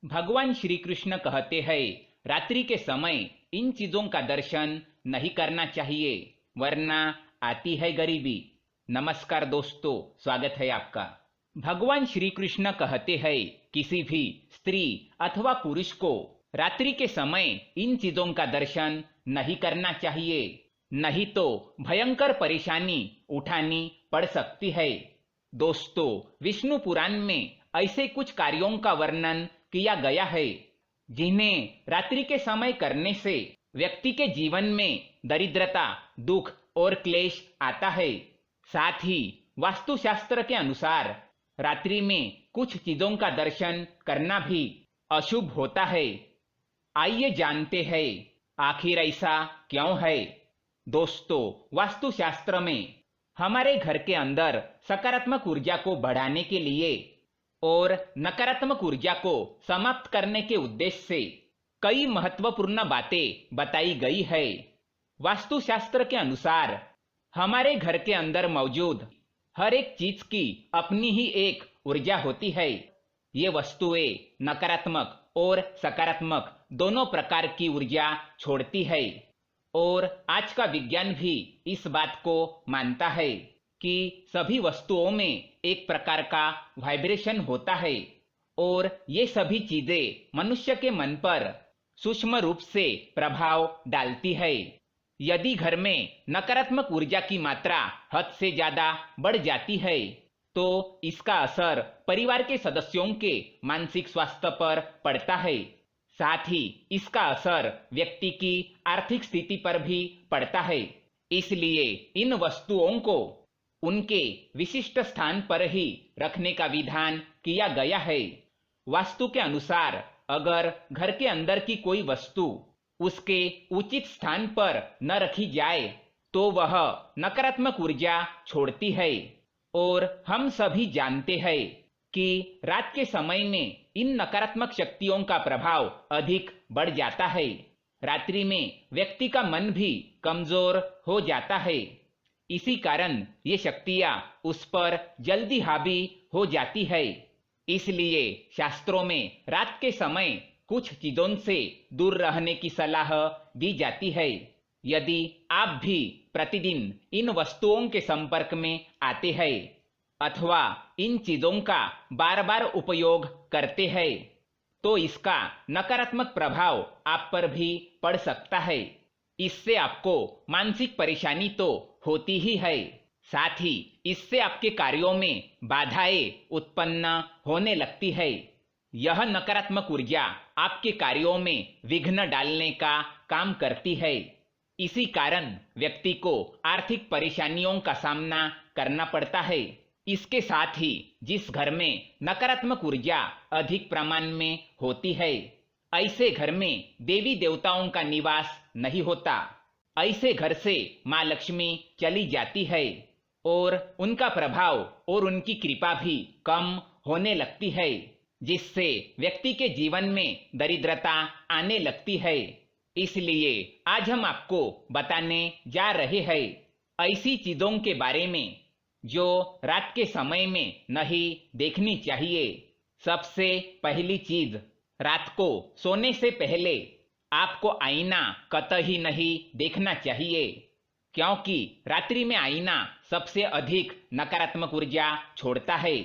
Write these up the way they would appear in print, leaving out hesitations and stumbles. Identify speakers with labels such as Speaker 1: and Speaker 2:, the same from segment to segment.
Speaker 1: भगवान श्री कृष्ण कहते हैं, रात्रि के समय इन चीजों का दर्शन नहीं करना चाहिए, वरना आती है गरीबी। नमस्कार दोस्तों, स्वागत है आपका। भगवान श्री कृष्ण कहते हैं, किसी भी स्त्री अथवा पुरुष को रात्रि के समय इन चीजों का दर्शन नहीं करना चाहिए, नहीं तो भयंकर परेशानी उठानी पड़ सकती है। दोस्तों, विष्णु पुराण में ऐसे कुछ कार्यों का वर्णन किया गया है जिन्हें रात्रि के समय करने से व्यक्ति के जीवन में दरिद्रता, दुख और क्लेश आता है। साथ ही वास्तुशास्त्र के अनुसार रात्रि में कुछ चीजों का दर्शन करना भी अशुभ होता है। आइए जानते हैं आखिर ऐसा क्यों है। दोस्तों, वास्तुशास्त्र में हमारे घर के अंदर सकारात्मक ऊर्जा को बढ़ाने के लिए और नकारात्मक ऊर्जा को समाप्त करने के उद्देश्य से कई महत्वपूर्ण बातें बताई गई है। वास्तुशास्त्र के अनुसार हमारे घर के अंदर मौजूद हर एक चीज की अपनी ही एक ऊर्जा होती है। ये वस्तुएं नकारात्मक और सकारात्मक दोनों प्रकार की ऊर्जा छोड़ती है और आज का विज्ञान भी इस बात को मानता है कि सभी वस्तुओं में एक प्रकार का वाइब्रेशन होता है और ये सभी चीजें मनुष्य के मन पर सूक्ष्म रूप से प्रभाव डालती है। यदि घर में नकारात्मक ऊर्जा की मात्रा हद से ज्यादा बढ़ जाती है तो इसका असर परिवार के सदस्यों के मानसिक स्वास्थ्य पर पड़ता है। साथ ही इसका असर व्यक्ति की आर्थिक स्थिति पर भी पड़ता है। इसलिए इन वस्तुओं को उनके विशिष्ट स्थान पर ही रखने का विधान किया गया है। वास्तु के अनुसार अगर घर के अंदर की कोई वस्तु उसके उचित स्थान पर न रखी जाए तो वह नकारात्मक ऊर्जा छोड़ती है और हम सभी जानते हैं कि रात के समय में इन नकारात्मक शक्तियों का प्रभाव अधिक बढ़ जाता है। रात्रि में व्यक्ति का मन भी कमजोर हो जाता है। इसी कारण ये शक्तियां उस पर जल्दी हावी हो जाती है। इसलिए शास्त्रों में रात के समय कुछ चीजों से दूर रहने की सलाह दी जाती है। यदि आप भी प्रतिदिन इन वस्तुओं के संपर्क में आते हैं अथवा इन चीजों का बार बार उपयोग करते हैं तो इसका नकारात्मक प्रभाव आप पर भी पड़ सकता है। इससे आपको मानसिक परेशानी तो होती ही है, साथ ही इससे आपके कार्यों में बाधाएं उत्पन्न होने लगती है। यह नकारात्मक ऊर्जा आपके कार्यों में विघ्न डालने का काम करती है। इसी कारण व्यक्ति को आर्थिक परेशानियों का सामना करना पड़ता है। इसके साथ ही जिस घर में नकारात्मक ऊर्जा अधिक प्रमाण में होती है, ऐसे घर में देवी देवताओं का निवास नहीं होता। ऐसे घर से माँ लक्ष्मी चली जाती है और उनका प्रभाव और उनकी कृपा भी कम होने लगती है, जिससे व्यक्ति के जीवन में दरिद्रता आने लगती है। इसलिए आज हम आपको बताने जा रहे हैं ऐसी चीजों के बारे में जो रात के समय में नहीं देखनी चाहिए। सबसे पहली चीज, रात को सोने से पहले आपको आईना कतई नहीं देखना चाहिए, क्योंकि रात्रि में आईना सबसे अधिक नकारात्मक ऊर्जा छोड़ता है।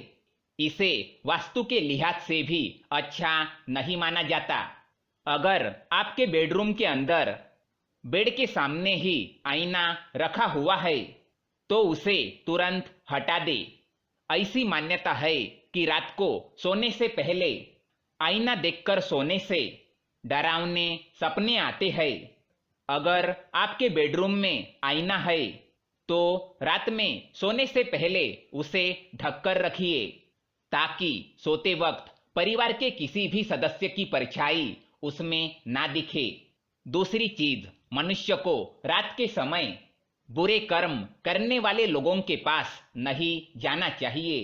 Speaker 1: इसे वास्तु के लिहाज से भी अच्छा नहीं माना जाता। अगर आपके बेडरूम के अंदर बेड के सामने ही आईना रखा हुआ है तो उसे तुरंत हटा दे। ऐसी मान्यता है कि रात को सोने से पहले आईना देखकर सोने से डरावने सपने आते हैं। अगर आपके बेडरूम में आईना है तो रात में सोने से पहले उसे ढककर रखिए, ताकि सोते वक्त परिवार के किसी भी सदस्य की परछाई उसमें ना दिखे। दूसरी चीज, मनुष्य को रात के समय बुरे कर्म करने वाले लोगों के पास नहीं जाना चाहिए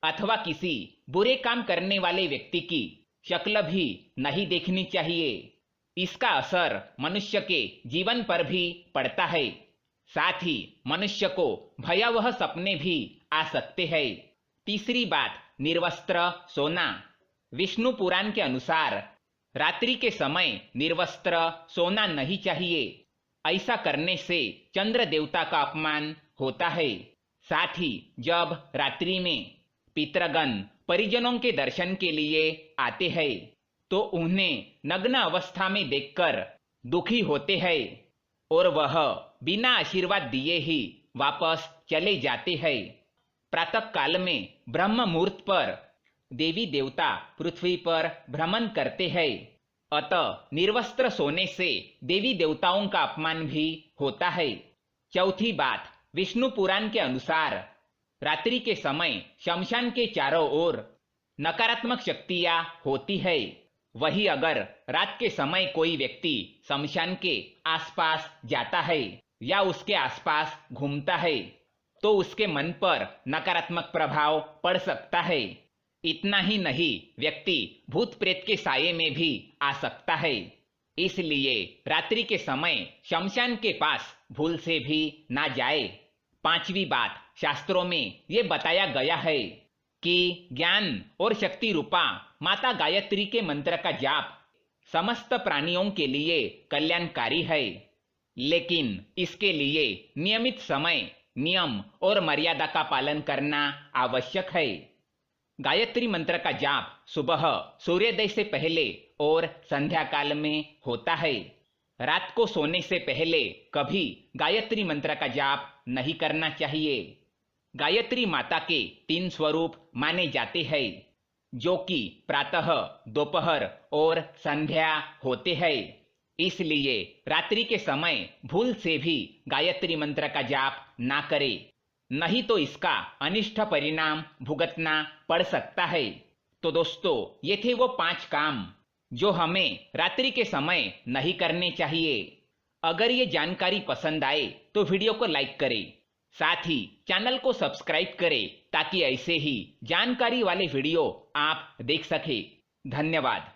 Speaker 1: अथवा किसी बुरे काम करने वाले व्यक्ति की शक्ल भी नहीं देखनी चाहिए। इसका असर मनुष्य के जीवन पर भी पड़ता है। साथ ही मनुष्य को भयावह सपने भी आ सकते हैं। तीसरी बात, निर्वस्त्र सोना। विष्णु पुराण के अनुसार रात्रि के समय निर्वस्त्र सोना नहीं चाहिए। ऐसा करने से चंद्र देवता का अपमान होता है। साथ ही जब रात्रि में पितृगण परिजनों के दर्शन के लिए आते हैं तो उन्हें नग्न अवस्था में देखकर दुखी होते हैं और वह बिना आशीर्वाद दिए ही वापस चले जाते हैं। प्रातः काल में ब्रह्म मुहूर्त पर देवी देवता पृथ्वी पर भ्रमण करते हैं, अतः निर्वस्त्र सोने से देवी देवताओं का अपमान भी होता है। चौथी बात, विष्णु पुराण के अनुसार रात्रि के समय शमशान के चारों ओर नकारात्मक शक्तियां होती है। वही अगर रात के समय कोई व्यक्ति शमशान के आसपास जाता है या उसके आसपास घूमता है तो उसके मन पर नकारात्मक प्रभाव पड़ सकता है। इतना ही नहीं, व्यक्ति भूत प्रेत के साये में भी आ सकता है। इसलिए रात्रि के समय शमशान के पास भूल से भी ना जाए। पांचवी बात, शास्त्रों में ये बताया गया है कि ज्ञान और शक्ति रूपा माता गायत्री के मंत्र का जाप समस्त प्राणियों के लिए कल्याणकारी है, लेकिन इसके लिए नियमित समय, नियम और मर्यादा का पालन करना आवश्यक है। गायत्री मंत्र का जाप सुबह सूर्योदय से पहले और संध्या काल में होता है। रात को सोने से पहले कभी गायत्री मंत्र का जाप नहीं करना चाहिए। गायत्री माता के 3 स्वरूप माने जाते हैं, जो कि प्रातः, दोपहर और संध्या होते हैं। इसलिए रात्रि के समय भूल से भी गायत्री मंत्र का जाप ना करें, नहीं तो इसका अनिष्ट परिणाम भुगतना पड़ सकता है। तो दोस्तों, ये थे वो 5 काम जो हमें रात्रि के समय नहीं करने चाहिए। अगर ये जानकारी पसंद आए तो वीडियो को लाइक करें, साथ ही चैनल को सब्सक्राइब करें ताकि ऐसे ही जानकारी वाले वीडियो आप देख सकें। धन्यवाद।